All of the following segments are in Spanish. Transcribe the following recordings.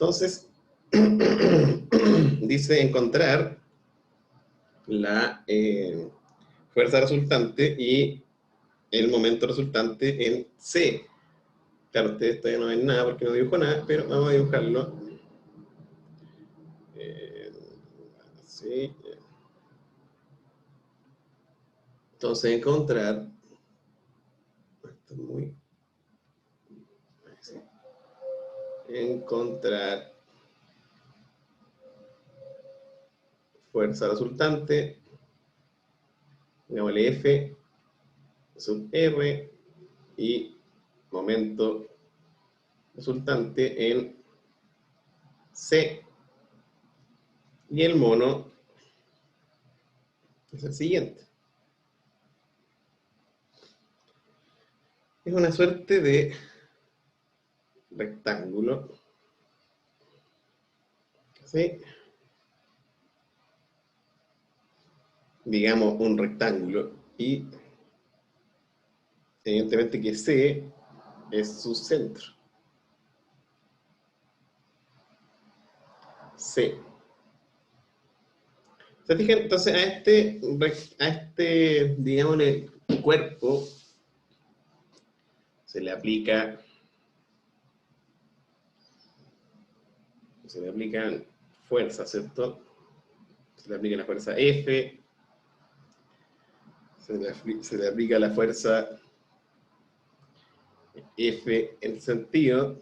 Entonces, dice encontrar la fuerza resultante y el momento resultante en C. Claro, ustedes todavía no ven nada porque no dibujo nada, pero vamos a dibujarlo. Sí. Entonces, encontrar... Esto es muy... Encontrar fuerza resultante, digámosle F sub R, y momento resultante en C. Y el mono es el siguiente. Es una suerte de rectángulo. ¿Sí? Digamos un rectángulo. Y evidentemente que C es su centro. C. ¿Se fijan? Entonces a este, digamos, cuerpo se le aplican fuerza, ¿cierto? Se le aplica la fuerza F, se le aplica la fuerza F en el sentido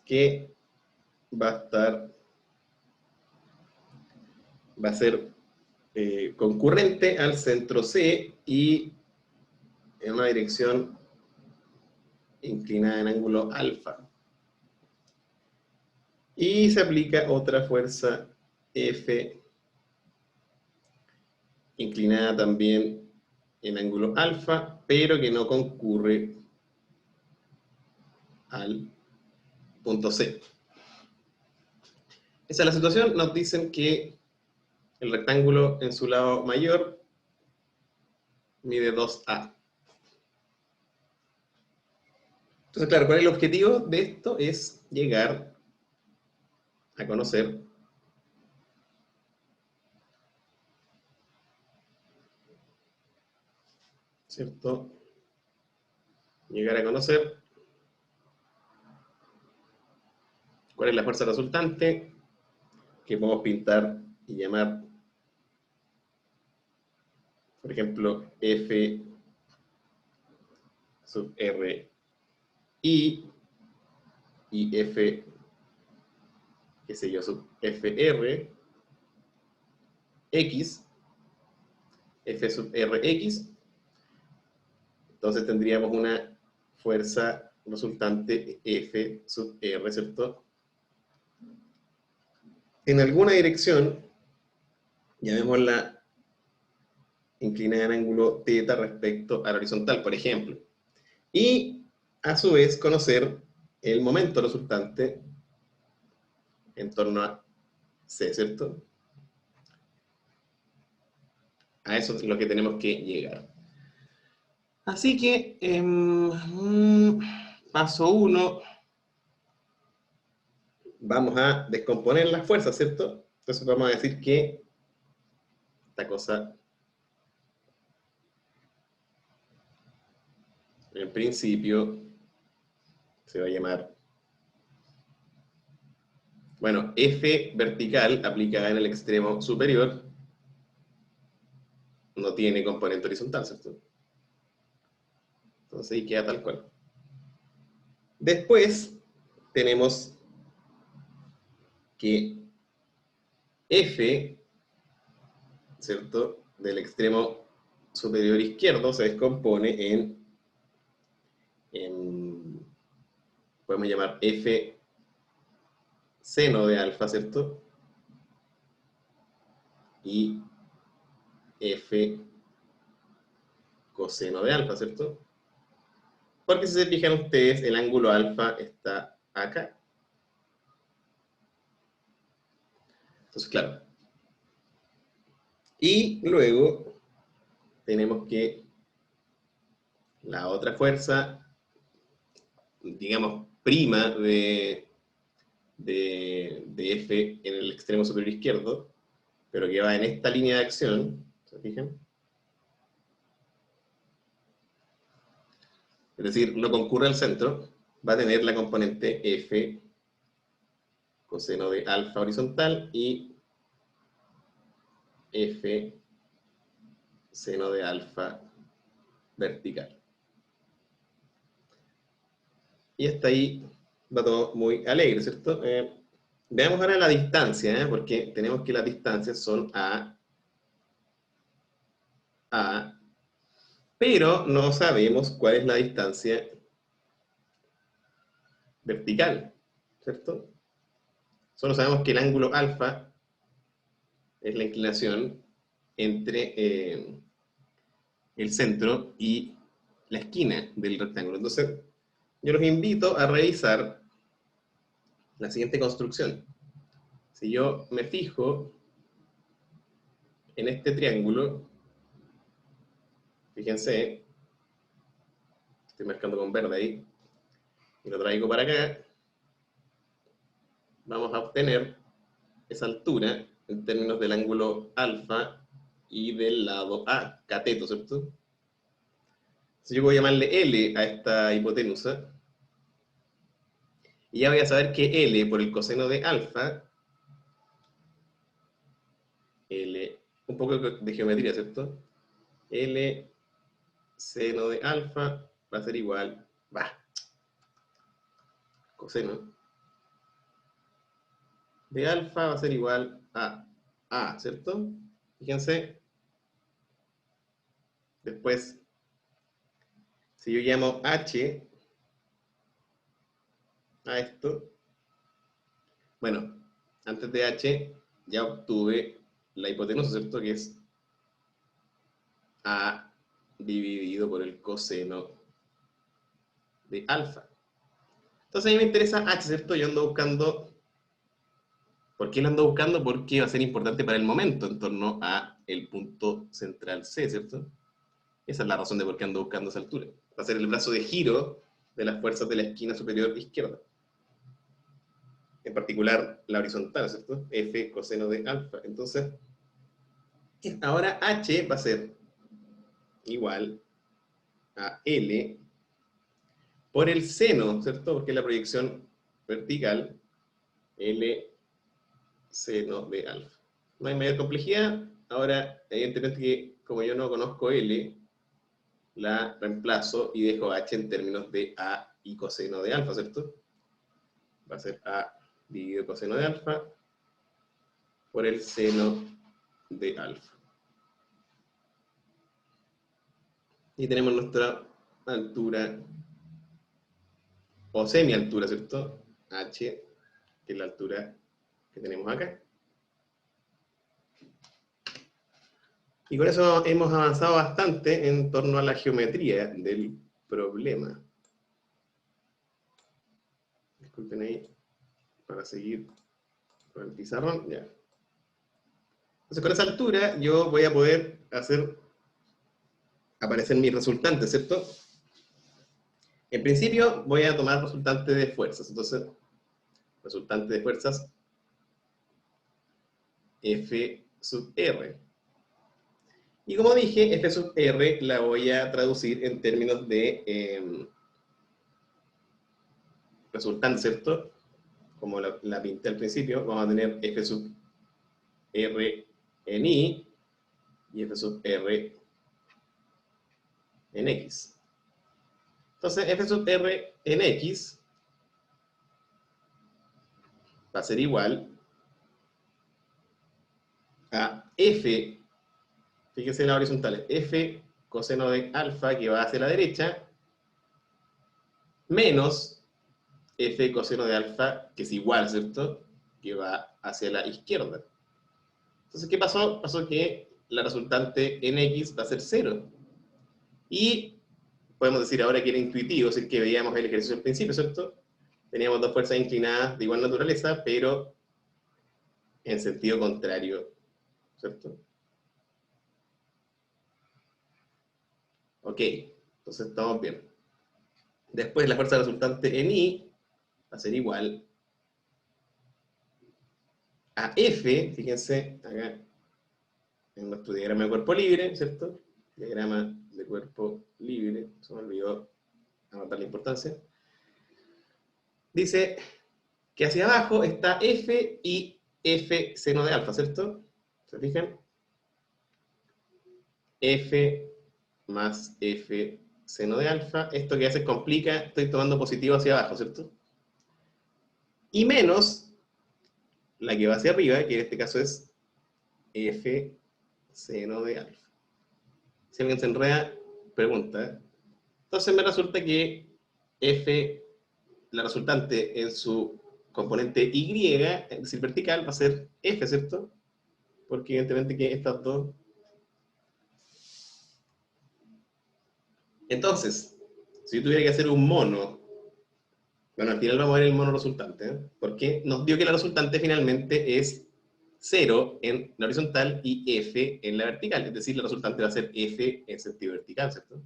que va a ser concurrente al centro C y en una dirección inclinada en ángulo alfa. Y se aplica otra fuerza F inclinada también en ángulo alfa, pero que no concurre al punto C. Esa es la situación. Nos dicen que el rectángulo en su lado mayor mide 2A. Entonces, claro, ¿cuál es el objetivo de esto? Es llegar a conocer ¿cierto? Llegar a conocer cuál es la fuerza resultante que podemos pintar y llamar, por ejemplo, F sub R y F, qué sé yo, sub FR X, F sub RX. Entonces tendríamos una fuerza resultante F sub R, ¿cierto? En alguna dirección, llamémosla inclinada en ángulo θ respecto a la horizontal, por ejemplo. Y, a su vez, conocer el momento resultante en torno a C, ¿cierto? A eso es lo que tenemos que llegar. Así que, paso 1, vamos a descomponer las fuerzas, ¿cierto? Entonces vamos a decir que esta cosa, en principio, se va a llamar, bueno, F vertical aplicada en el extremo superior no tiene componente horizontal, ¿cierto? Entonces ahí queda tal cual. Después tenemos que F, ¿cierto?, del extremo superior izquierdo se descompone en podemos llamar F seno de alfa, ¿cierto? Y F coseno de alfa, ¿cierto? Porque si se fijan ustedes, el ángulo alfa está acá. Entonces, claro. Y luego tenemos que la otra fuerza, digamos, prima de f en el extremo superior izquierdo, pero que va en esta línea de acción, ¿se fijan? Es decir, lo concurre al centro, va a tener la componente f coseno de alfa horizontal y f seno de alfa vertical. Y hasta ahí va todo muy alegre, ¿cierto? Veamos ahora la distancia, porque tenemos que las distancias son a, pero no sabemos cuál es la distancia vertical, ¿cierto? Solo sabemos que el ángulo alfa es la inclinación entre el centro y la esquina del rectángulo. Entonces, yo los invito a revisar la siguiente construcción. Si yo me fijo en este triángulo, fíjense, estoy marcando con verde ahí, y lo traigo para acá, vamos a obtener esa altura en términos del ángulo alfa y del lado A, cateto, ¿cierto? Entonces yo voy a llamarle L a esta hipotenusa, y ya voy a saber que L por el coseno de alfa, L, un poco de geometría, ¿cierto? L seno de alfa va a ser igual, coseno de alfa va a ser igual a A, ¿cierto? Fíjense, después, si yo llamo H a esto, bueno, antes de H ya obtuve la hipotenusa, ¿cierto? Que es A dividido por el coseno de alfa. Entonces a mí me interesa H, ¿cierto? Yo ando buscando. ¿Por qué lo ando buscando? Porque va a ser importante para el momento en torno a el punto central C, ¿cierto? Esa es la razón de por qué ando buscando esa altura. Va a ser el brazo de giro de las fuerzas de la esquina superior izquierda. En particular, la horizontal, ¿cierto? F coseno de alfa. Entonces, ahora H va a ser igual a L por el seno, ¿cierto? Porque es la proyección vertical, L seno de alfa. No hay mayor complejidad. Ahora, evidentemente que como yo no conozco L, la reemplazo y dejo H en términos de A y coseno de alfa, ¿cierto? Va a ser A dividido coseno de alfa por el seno de alfa. Y tenemos nuestra altura, o semi-altura, ¿cierto? H, que es la altura que tenemos acá. Y con eso hemos avanzado bastante en torno a la geometría del problema. Disculpen ahí, para seguir con el pizarrón, ya. Entonces con esa altura yo voy a poder hacer aparecer mis resultantes, ¿cierto? En principio voy a tomar resultante de fuerzas. Entonces, resultante de fuerzas F sub R. Y como dije, F sub R la voy a traducir en términos de resultante, ¿cierto? Como la pinté al principio, vamos a tener F sub R en Y y F sub R en X. Entonces, F sub R en X va a ser igual a F, fíjense en la horizontal, F coseno de alfa que va hacia la derecha, menos F coseno de alfa, que es igual, ¿cierto? Que va hacia la izquierda. Entonces, ¿qué pasó? Pasó que la resultante en X va a ser 0. Y podemos decir ahora que era intuitivo, si es que veíamos el ejercicio al principio, ¿cierto? Teníamos dos fuerzas inclinadas de igual naturaleza, pero en sentido contrario, ¿cierto? Ok, entonces estamos bien. Después la fuerza resultante en Y va a ser igual a F, fíjense acá en nuestro diagrama de cuerpo libre, ¿cierto? Diagrama de cuerpo libre, se me olvidó anotar la importancia. Dice que hacia abajo está F y F seno de alfa, ¿cierto? ¿Se fijan? F más F seno de alfa. Esto que hace complica, estoy tomando positivo hacia abajo, ¿cierto? Y menos la que va hacia arriba, que en este caso es F seno de alfa. Si alguien se enreda, pregunta. Entonces me resulta que F, la resultante en su componente Y, es decir, vertical, va a ser F, ¿cierto? Porque evidentemente que estas dos. Entonces, si yo tuviera que hacer un mono, bueno, al final vamos a ver el mono resultante, ¿eh? Porque nos dio que la resultante finalmente es 0 en la horizontal y F en la vertical. Es decir, la resultante va a ser F en sentido vertical, ¿cierto?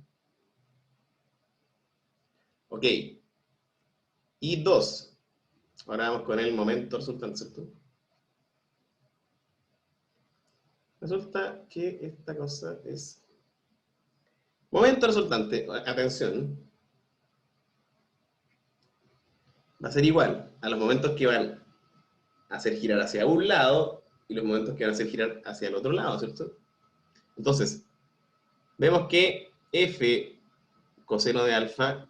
Ok. Y 2. Ahora vamos con el momento resultante, ¿cierto? Resulta que esta cosa es... Momento resultante, atención, va a ser igual a los momentos que van a hacer girar hacia un lado y los momentos que van a hacer girar hacia el otro lado, ¿cierto? Entonces, vemos que F coseno de alfa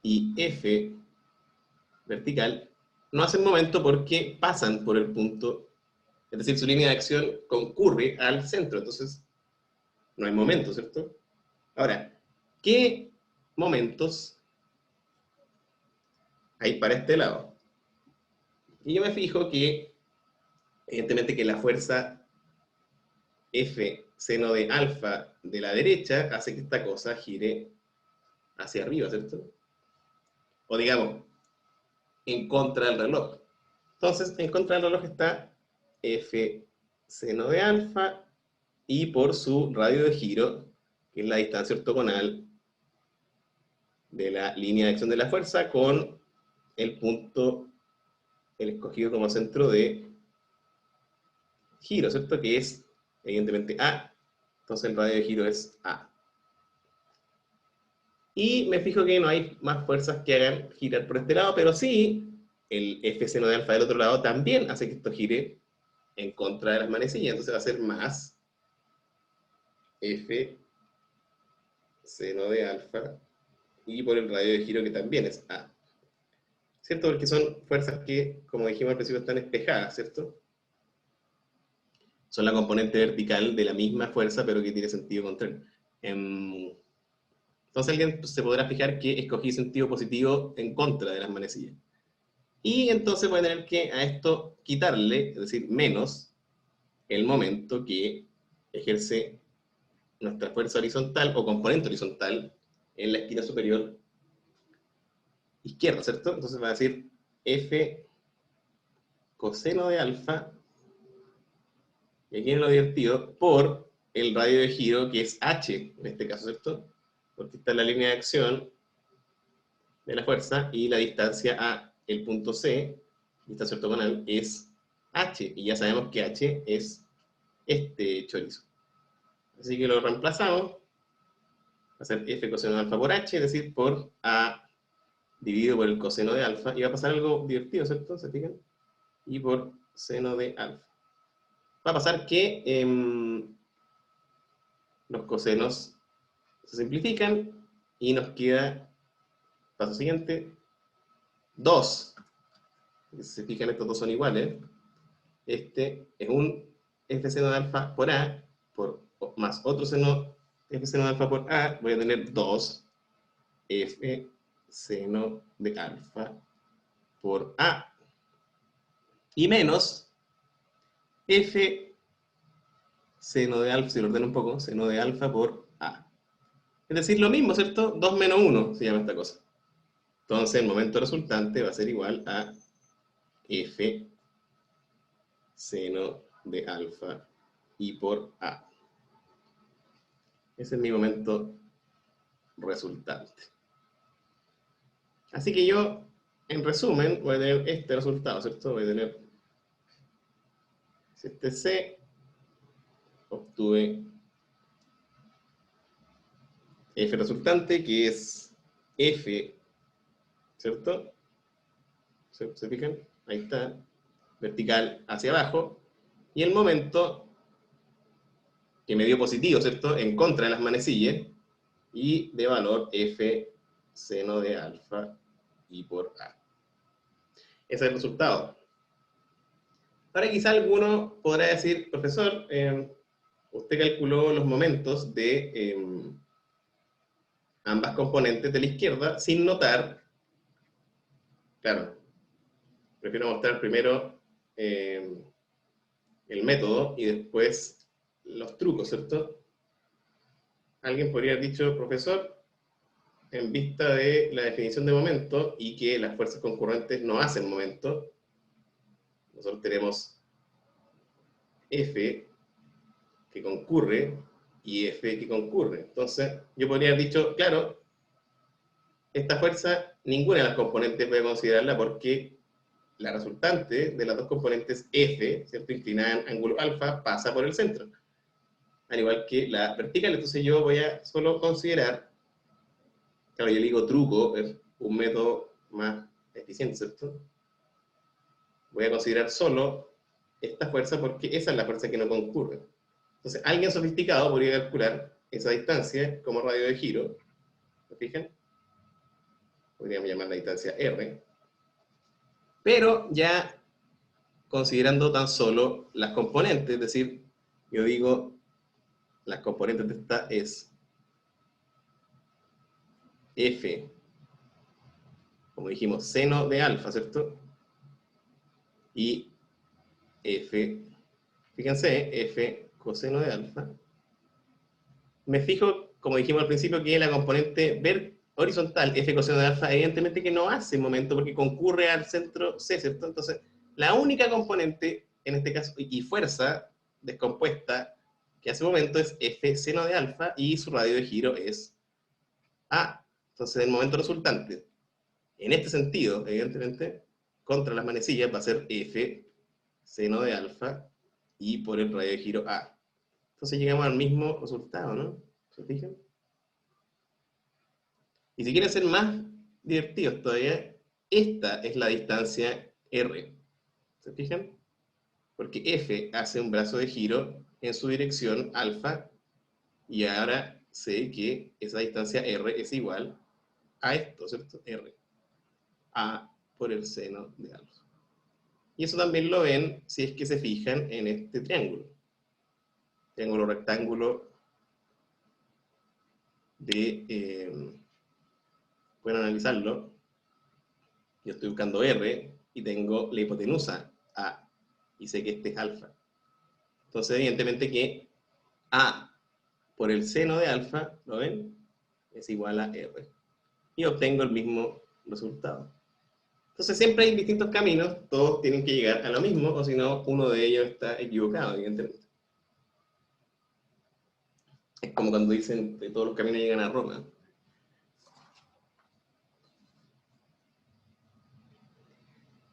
y F vertical no hacen momento porque pasan por el punto, es decir, su línea de acción concurre al centro, entonces no hay momento, ¿cierto? Ahora, ¿qué momentos hay para este lado? Y yo me fijo que, evidentemente, que la fuerza F seno de alfa de la derecha hace que esta cosa gire hacia arriba, ¿cierto? O digamos, en contra del reloj. Entonces, en contra del reloj está F seno de alfa y por su radio de giro, que es la distancia ortogonal de la línea de acción de la fuerza con el punto, el escogido como centro de giro, ¿cierto? Que es, evidentemente, A. Entonces el radio de giro es A. Y me fijo que no hay más fuerzas que hagan girar por este lado, pero sí, el F seno de alfa del otro lado también hace que esto gire en contra de las manecillas. Entonces va a ser más F seno de alfa y por el radio de giro que también es A. ¿Cierto? Porque son fuerzas que, como dijimos al principio, están espejadas, ¿cierto? Son la componente vertical de la misma fuerza, pero que tiene sentido contrario. Entonces alguien se podrá fijar que escogí sentido positivo en contra de las manecillas. Y entonces voy a tener que a esto quitarle, es decir, menos el momento que ejerce nuestra fuerza horizontal o componente horizontal en la esquina superior izquierda, ¿cierto? Entonces va a decir F coseno de alfa, y aquí viene lo divertido, por el radio de giro que es H, en este caso, ¿cierto? Porque está en la línea de acción de la fuerza y la distancia a el punto C, distancia ortogonal, es H, y ya sabemos que H es este chorizo. Así que lo reemplazamos, va a ser F coseno de alfa por H, es decir, por A dividido por el coseno de alfa, y va a pasar algo divertido, ¿cierto? ¿Se fijan? Y por seno de alfa. Va a pasar que los cosenos se simplifican y nos queda, paso siguiente, 2. Si se fijan, estos dos son iguales. Este es un F seno de alfa por A, más otro seno, F seno de alfa por A, voy a tener 2 F seno de alfa por A. Y menos F seno de alfa, si lo ordeno un poco, seno de alfa por A. Es decir, lo mismo, ¿cierto? 2 menos 1 se llama esta cosa. Entonces el momento resultante va a ser igual a F seno de alfa y por A. Ese es mi momento resultante. Así que yo en resumen, voy a tener este resultado, ¿cierto? Voy a tener, si este C, obtuve F resultante, que es F, ¿cierto? ¿Se fijan? Ahí está, vertical hacia abajo, y el momento que me dio positivo, ¿cierto? En contra de las manecillas, y de valor F seno de alfa y por A. Ese es el resultado. Ahora quizá alguno podrá decir, profesor, usted calculó los momentos de ambas componentes de la izquierda sin notar, claro, prefiero mostrar primero el método y después los trucos, ¿cierto? Alguien podría haber dicho, profesor, en vista de la definición de momento y que las fuerzas concurrentes no hacen momento, nosotros tenemos F que concurre y F que concurre. Entonces, yo podría haber dicho, claro, esta fuerza, ninguna de las componentes voy a considerarla porque la resultante de las dos componentes F, ¿cierto? Inclinada en ángulo alfa, pasa por el centro. Al igual que la vertical, entonces yo voy a solo considerar, claro, yo le digo truco, es un método más eficiente, ¿cierto? Voy a considerar solo esta fuerza porque esa es la fuerza que no concurre. Entonces, alguien sofisticado podría calcular esa distancia como radio de giro, ¿se fijan? Podríamos llamar la distancia R, pero ya considerando tan solo las componentes, es decir, yo digo, las componentes de esta es F, como dijimos, seno de alfa, ¿cierto? Y F, fíjense, F coseno de alfa. Me fijo, como dijimos al principio, que la componente horizontal, F coseno de alfa, evidentemente que no hace momento porque concurre al centro C, ¿cierto? Entonces, la única componente, en este caso, y fuerza descompuesta que hace momento es F seno de alfa y su radio de giro es A. Entonces, el momento resultante, en este sentido, evidentemente, contra las manecillas va a ser F seno de alfa y por el radio de giro A. Entonces llegamos al mismo resultado, ¿no? ¿Se fijan? Y si quieren ser más divertidos todavía, esta es la distancia R. ¿Se fijan? Porque F hace un brazo de giro en su dirección alfa y ahora sé que esa distancia R es igual a esto, ¿cierto? R. A por el seno de alfa. Y eso también lo ven si es que se fijan en este triángulo. Triángulo rectángulo de... pueden analizarlo. Yo estoy buscando R y tengo la hipotenusa A y sé que este es alfa. Entonces, evidentemente que A por el seno de alfa, ¿lo ven? Es igual a R. Y obtengo el mismo resultado. Entonces, siempre hay distintos caminos, todos tienen que llegar a lo mismo, o si no, uno de ellos está equivocado, evidentemente. Es como cuando dicen que todos los caminos llegan a Roma.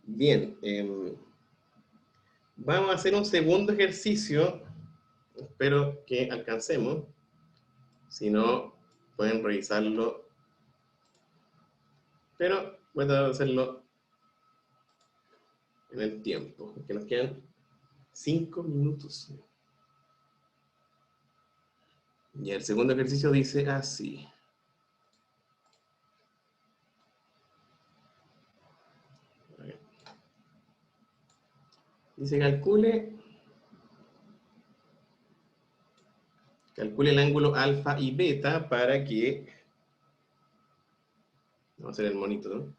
Bien, vamos a hacer un segundo ejercicio. Espero que alcancemos. Si no, pueden revisarlo. Pero voy a tratar de hacerlo en el tiempo, que nos quedan 5 minutos. Y el segundo ejercicio dice así. Dice calcule el ángulo alfa y beta para que... Vamos a hacer el monito, ¿no?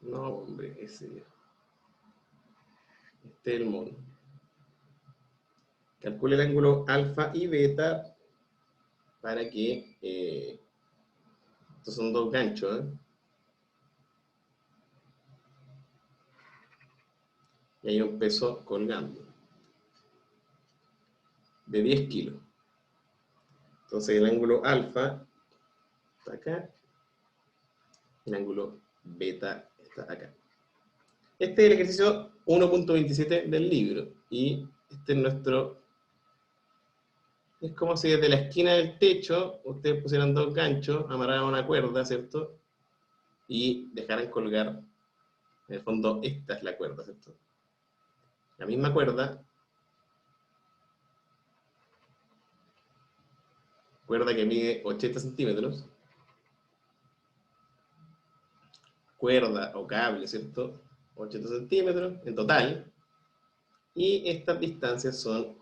No, hombre, este es el mono. Calcule el ángulo alfa y beta para que... estos son dos ganchos, ¿eh? Y hay un peso colgando de 10 kilos. Entonces el ángulo alfa está acá El ángulo beta está acá. Este es el ejercicio 1.27 del libro. Y este es nuestro... Es como si desde la esquina del techo ustedes pusieran dos ganchos, amarraran una cuerda, ¿cierto? Y dejaran colgar, en el fondo, esta es la cuerda, ¿cierto? La misma cuerda que mide 80 centímetros, cuerda o cable, ¿cierto? 80 centímetros en total, y estas distancias son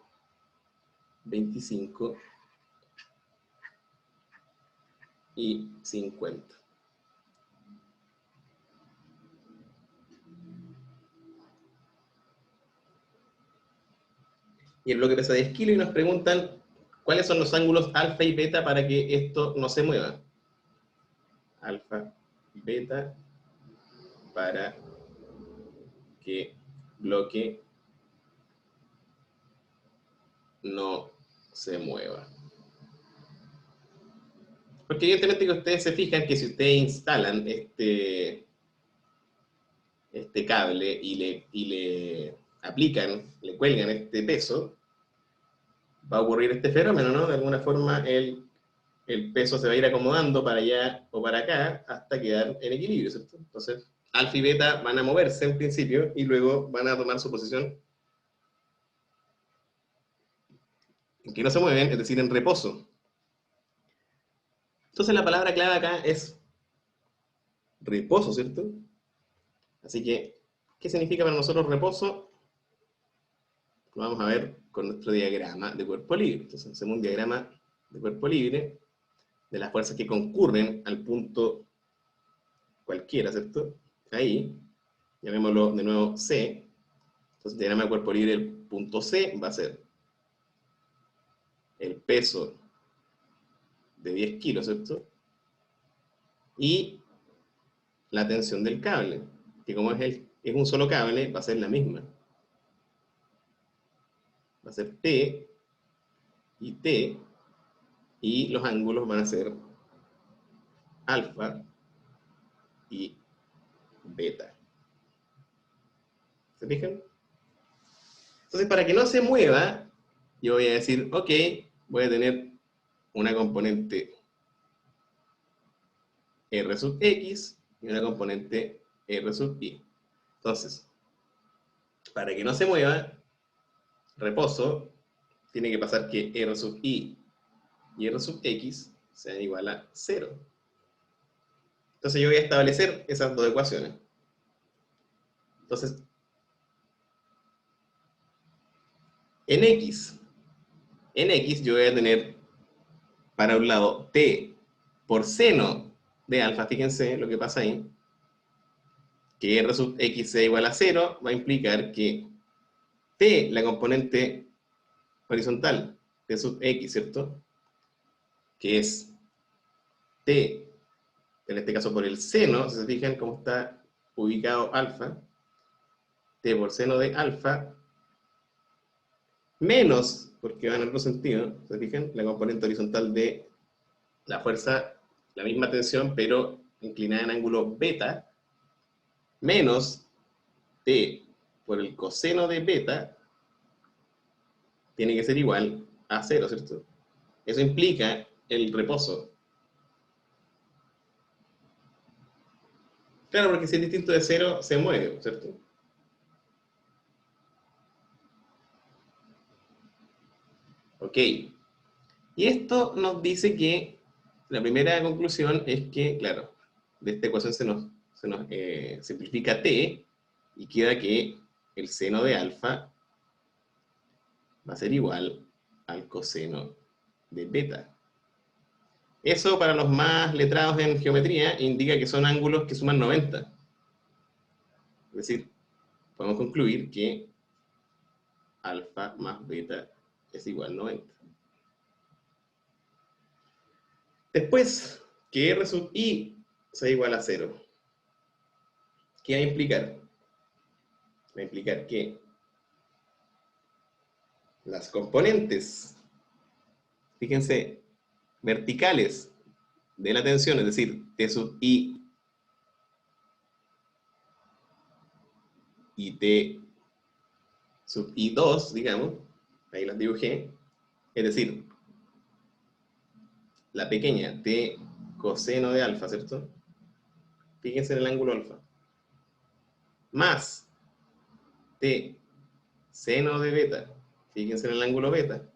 25 y 50. Y el bloque pesa 10 kilos y nos preguntan cuáles son los ángulos alfa y beta para que esto no se mueva. Alfa y beta para que bloque no se mueva. Porque evidentemente que ustedes se fijan que si ustedes instalan este cable y le aplican, le cuelgan este peso, va a ocurrir este fenómeno, ¿no? De alguna forma el peso se va a ir acomodando para allá o para acá hasta quedar en equilibrio, ¿cierto? Entonces, alfa y beta van a moverse en principio y luego van a tomar su posición en que no se mueven, es decir, en reposo. Entonces la palabra clave acá es reposo, ¿cierto? Así que, ¿qué significa para nosotros reposo? Lo vamos a ver con nuestro diagrama de cuerpo libre. Entonces hacemos un diagrama de cuerpo libre de las fuerzas que concurren al punto cualquiera, ¿cierto? Ahí, llamémoslo de nuevo C. Entonces el diagrama de cuerpo libre, el punto C va a ser el peso de 10 kilos, ¿cierto? Y la tensión del cable, que como es un solo cable, va a ser la misma. Va a ser T y T, y los ángulos van a ser alfa y beta. ¿Se fijan? Entonces, para que no se mueva, yo voy a decir, ok, voy a tener una componente R sub X y una componente R sub Y. Entonces, para que no se mueva, reposo, tiene que pasar que R sub Y y R sub X sean igual a 0. Entonces yo voy a establecer esas dos ecuaciones. Entonces, en X yo voy a tener para un lado T por seno de alfa, fíjense lo que pasa ahí, que R sub X sea igual a 0, va a implicar que T, la componente horizontal de sub X, ¿cierto? Que es T, en este caso por el seno, si se fijan cómo está ubicado alfa, T por seno de alfa, menos, porque va en otro sentido, se fijan, la componente horizontal de la fuerza, la misma tensión, pero inclinada en ángulo beta, menos T por el coseno de beta, tiene que ser igual a 0, ¿cierto? Eso implica el reposo. Claro, porque si es distinto de 0, se mueve, ¿cierto? Ok. Y esto nos dice que la primera conclusión es que, claro, de esta ecuación se nos simplifica t y queda que el seno de alfa va a ser igual al coseno de beta. Eso para los más letrados en geometría indica que son ángulos que suman 90. Es decir, podemos concluir que alfa más beta es igual a 90. Después, que R sub I sea igual a 0. ¿Qué va a implicar? Va a implicar que las componentes, fíjense, verticales de la tensión, es decir, T sub I y T sub I2, digamos, ahí las dibujé, es decir, la pequeña T coseno de alfa, ¿cierto? Fíjense en el ángulo alfa, más T seno de beta, fíjense en el ángulo beta,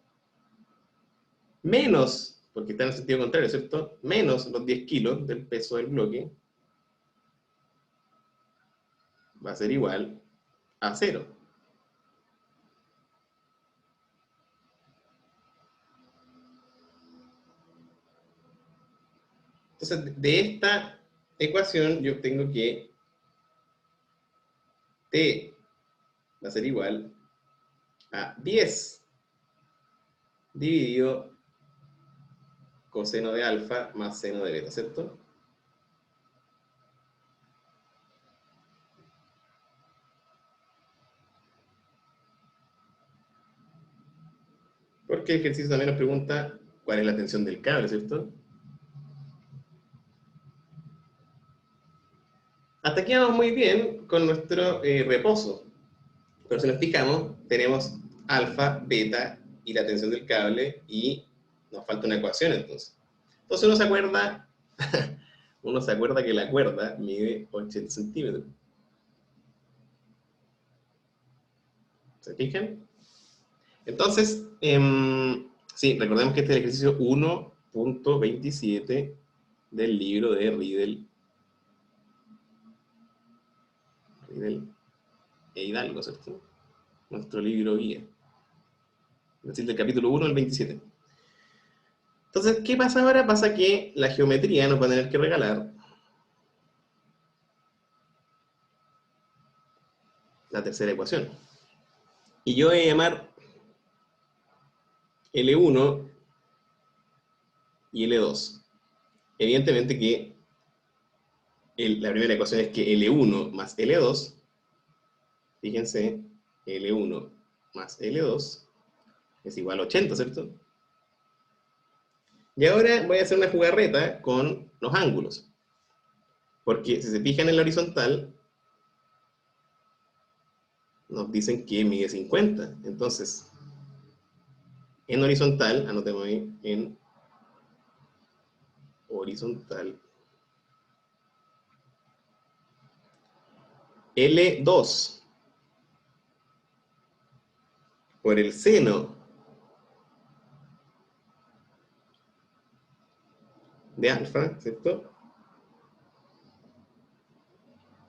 menos, porque está en el sentido contrario, ¿cierto? Menos los 10 kilos del peso del bloque, va a ser igual a 0. Entonces, de esta ecuación yo obtengo que T va a ser igual a 10 dividido coseno de alfa más seno de beta, ¿cierto? Porque el ejercicio también nos pregunta cuál es la tensión del cable, ¿cierto? Hasta aquí vamos muy bien con nuestro reposo. Pero si nos fijamos, tenemos alfa, beta y la tensión del cable y nos falta una ecuación entonces. Entonces uno se acuerda que la cuerda mide 80 centímetros. ¿Se fijan? Entonces, sí, recordemos que este es el ejercicio 1.27 del libro de Riedel e Hidalgo, ¿cierto? Nuestro libro guía. Es decir, del capítulo 1 al 27. Entonces, ¿qué pasa ahora? Pasa que la geometría nos va a tener que regalar la tercera ecuación. Y yo voy a llamar L1 y L2. Evidentemente que la primera ecuación es que L1 más L2, fíjense, L1 más L2 es igual a 80, ¿cierto? Y ahora voy a hacer una jugarreta con los ángulos. Porque si se fijan en la horizontal, nos dicen que mide 50. Entonces, en horizontal, anotemos ahí, en horizontal, L2 por el seno de alfa, ¿cierto?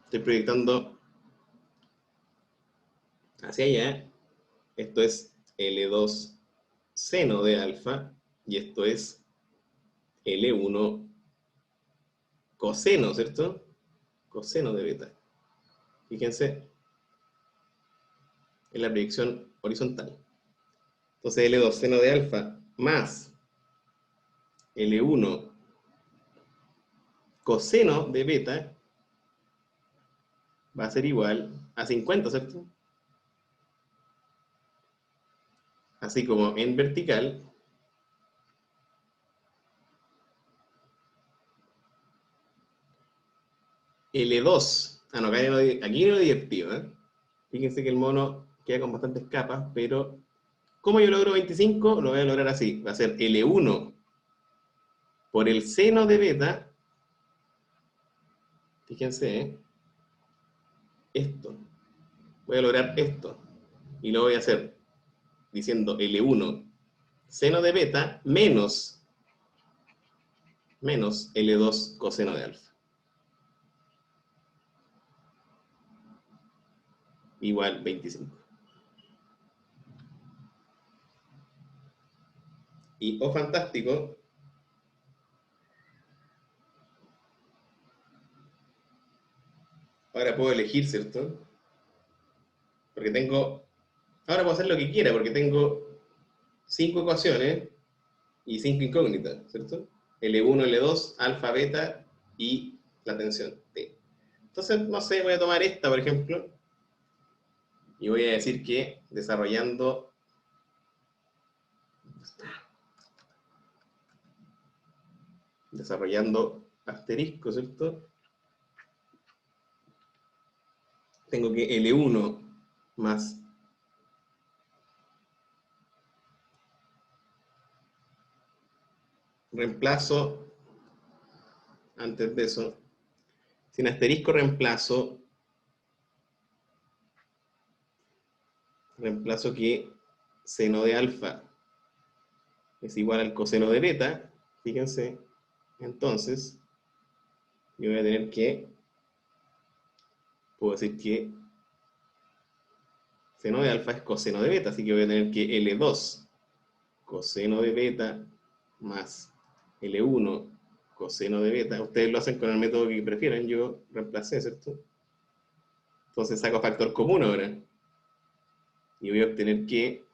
Estoy proyectando hacia allá. Esto es L2 seno de alfa y esto es L1 coseno, ¿cierto? Coseno de beta. Fíjense en la proyección horizontal. Entonces L2 seno de alfa más L1 coseno de beta va a ser igual a 50, ¿cierto? Así como en vertical, L2, no, aquí no lo divertido, ¿eh? Fíjense que el mono queda con bastantes capas, pero ¿cómo yo logro 25? Lo voy a lograr así, va a ser L1 por el seno de beta, fíjense, esto, voy a lograr esto, y lo voy a hacer diciendo L1 seno de beta menos L2 coseno de alfa, igual 25. Y, oh fantástico, ahora puedo elegir, ¿cierto? Porque ahora puedo hacer lo que quiera, porque tengo 5 ecuaciones y 5 incógnitas, ¿cierto? L1, L2, alfa, beta y la tensión T. Entonces, no sé, voy a tomar esta, por ejemplo, y voy a decir que desarrollando asterisco, ¿cierto? tengo que L1 más reemplazo, antes de eso, sin asterisco reemplazo que seno de alfa es igual al coseno de beta, fíjense, entonces yo voy a tener que, puedo decir que seno de alfa es coseno de beta, así que voy a tener que L2 coseno de beta más L1 coseno de beta. Ustedes lo hacen con el método que prefieran, yo reemplacé, ¿cierto? Entonces saco factor común ahora. Y voy a obtener que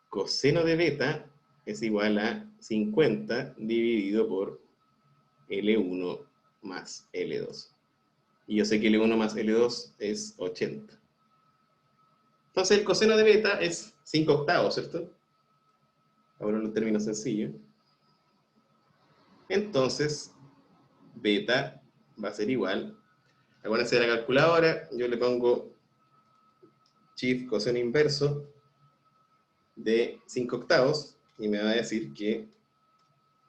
coseno de beta es igual a 50 dividido por L1 más L2. Y yo sé que L1 más L2 es 80. Entonces el coseno de beta es 5 octavos, ¿cierto? Ahora en términos sencillos. Entonces, beta va a ser igual. Acuérdense de la calculadora, yo le pongo shift coseno inverso de 5 octavos y me va a decir que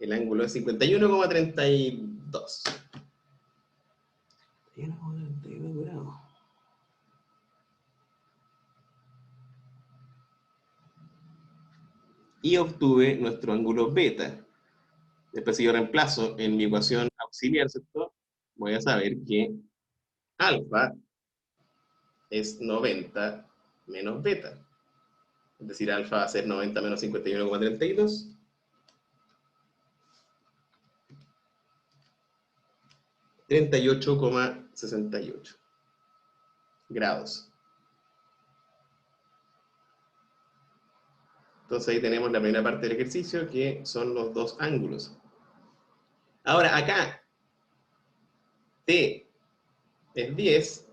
el ángulo es 51,32. 51,32 grados. Y obtuve nuestro ángulo beta. Después, si yo reemplazo en mi ecuación auxiliar, ¿cierto? Voy a saber que alfa es 90 menos beta. Es decir, alfa va a ser 90 menos 51,32. 38,68 grados. Entonces ahí tenemos la primera parte del ejercicio, que son los dos ángulos. Ahora, acá, T es 10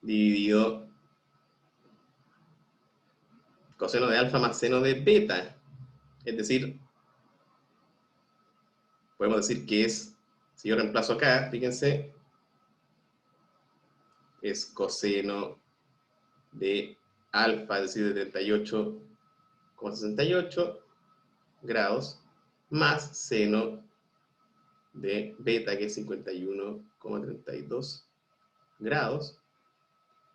dividido coseno de alfa más seno de beta. Es decir, podemos decir que es, si yo reemplazo acá, fíjense, es coseno de alfa, es decir, de 38,68 grados, más seno de beta, que es 51,32 grados.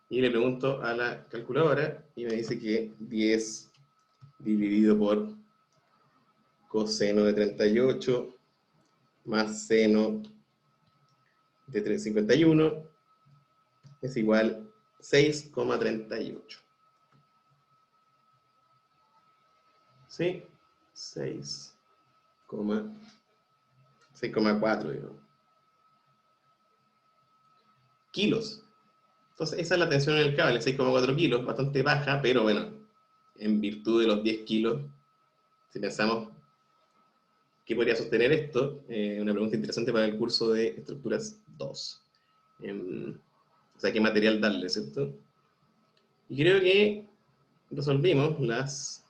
Y le pregunto a la calculadora y me dice que 10 dividido por coseno de 38 más seno de 51 es igual a 6,38. ¿Sí? 6,4, digo. Kilos. Entonces, esa es la tensión en el cable, 6,4 kilos, bastante baja, pero bueno, en virtud de los 10 kilos, si pensamos qué podría sostener esto, una pregunta interesante para el curso de estructuras 2. O sea, qué material darle, ¿cierto? Y creo que resolvimos las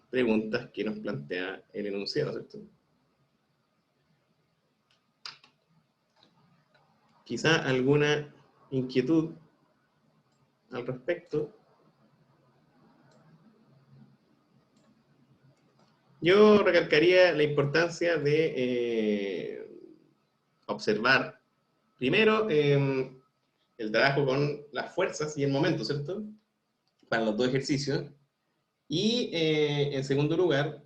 preguntas que nos plantea el enunciado, ¿cierto? Quizá alguna inquietud al respecto. Yo recalcaría la importancia de observar, primero, el trabajo con las fuerzas y el momento, ¿cierto? Para los dos ejercicios. Y, en segundo lugar,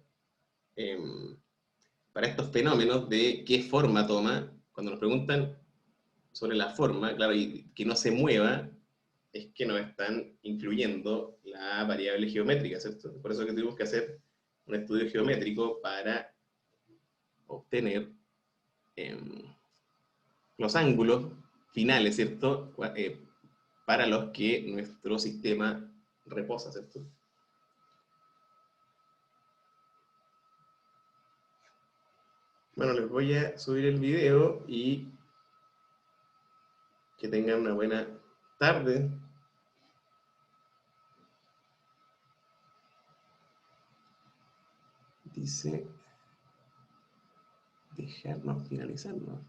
para estos fenómenos de qué forma toma, cuando nos preguntan sobre la forma, claro, y que no se mueva, es que nos están incluyendo la variable geométrica, ¿cierto? Por eso que tuvimos que hacer un estudio geométrico para obtener los ángulos finales, ¿cierto? Para los que nuestro sistema reposa, ¿cierto? Bueno, les voy a subir el video y que tengan una buena tarde. Dice, dejarnos finalizar, ¿no?